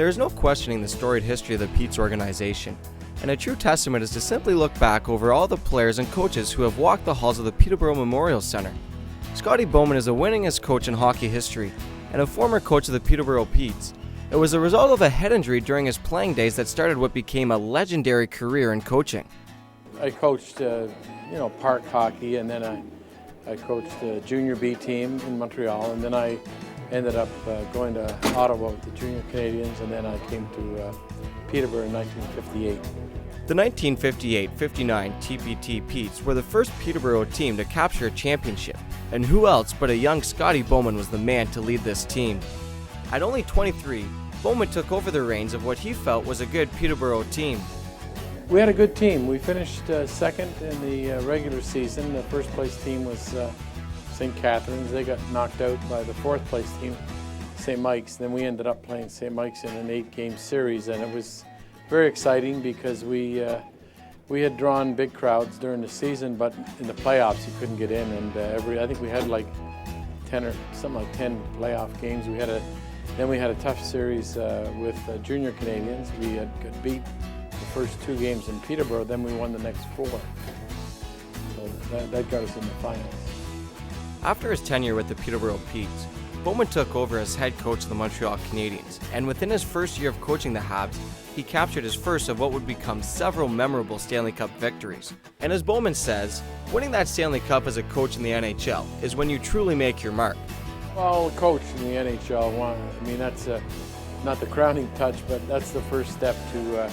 There is no questioning the storied history of the Pete's organization, and a true testament is to simply look back over all the players and coaches who have walked the halls of the Peterborough Memorial Centre. Scotty Bowman is the winningest coach in hockey history and a former coach of the Peterborough Petes. It was a result of a head injury during his playing days that started what became a legendary career in coaching. I coached, park hockey, and then I coached the junior B team in Montreal, and then I ended up going to Ottawa with the junior Canadians, and then I came to Peterborough in 1958. The 1958-59 TPT Petes were the first Peterborough team to capture a championship, and who else but a young Scotty Bowman was the man to lead this team. At only 23, Bowman took over the reins of what he felt was a good Peterborough team. We had a good team. We finished second in the regular season. The first place team was St. Catharines. They got knocked out by the fourth place team, St. Mike's. Then we ended up playing St. Mike's in an 8-game series, and it was very exciting because we had drawn big crowds during the season, but in the playoffs you couldn't get in. And I think we had like 10 playoff games. Then we had a tough series with junior Canadians. We had got beat the first 2 games in Peterborough, then we won the next 4. So that got us in the finals. After his tenure with the Peterborough Petes, Bowman took over as head coach of the Montreal Canadiens, and within his first year of coaching the Habs, he captured his first of what would become several memorable Stanley Cup victories. And as Bowman says, winning that Stanley Cup as a coach in the NHL is when you truly make your mark. Well, a coach in the NHL, that's not the crowning touch, but that's the first step to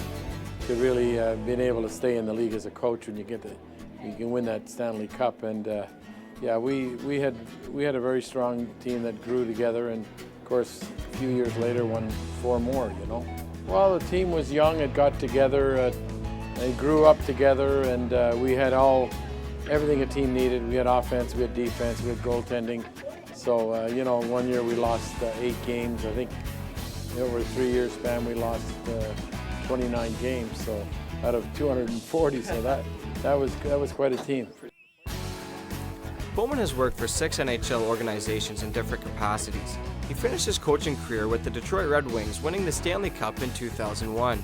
really being able to stay in the league as a coach when you can win that Stanley Cup. And we had a very strong team that grew together, and of course a few years later won 4 more. Well, the team was young. It got together. They grew up together, and we had everything a team needed. We had offense, we had defense, we had goaltending. So, 1 year we lost 8 games. I think over a 3-year span we lost 29 games, so out of 240. So that was quite a team. Bowman has worked for 6 NHL organizations in different capacities. He finished his coaching career with the Detroit Red Wings, winning the Stanley Cup in 2001.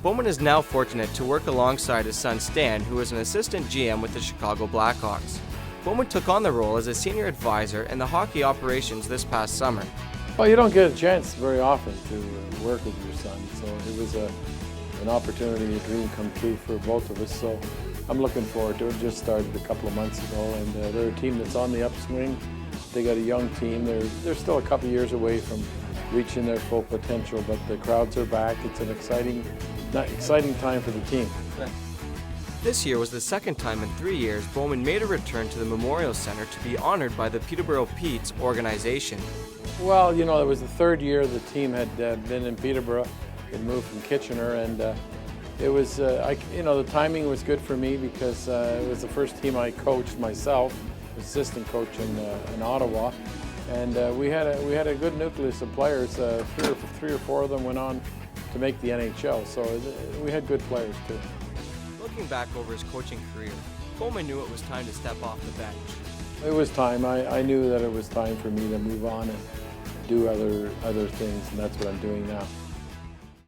Bowman is now fortunate to work alongside his son Stan, who is an assistant GM with the Chicago Blackhawks. Bowman took on the role as a senior advisor in the hockey operations this past summer. Well, you don't get a chance very often to work with your son, so it was an opportunity, a dream come true for both of us. So I'm looking forward to it. It just started a couple of months ago, and they're a team that's on the upswing. They got a young team. They're still a couple of years away from reaching their full potential, but the crowds are back. It's an exciting time for the team. This year was the second time in 3 years Bowman made a return to the Memorial Centre to be honored by the Peterborough Petes organization. Well, it was the 3rd year the team had been in Peterborough. It moved from Kitchener, and it was, the timing was good for me because it was the first team I coached myself, assistant coach in Ottawa, and we had a good nucleus of players. 3 or 4 of them went on to make the NHL, so we had good players too. Looking back over his coaching career, Bowman knew it was time to step off the bench. It was time. I knew that it was time for me to move on and do other things, and that's what I'm doing now.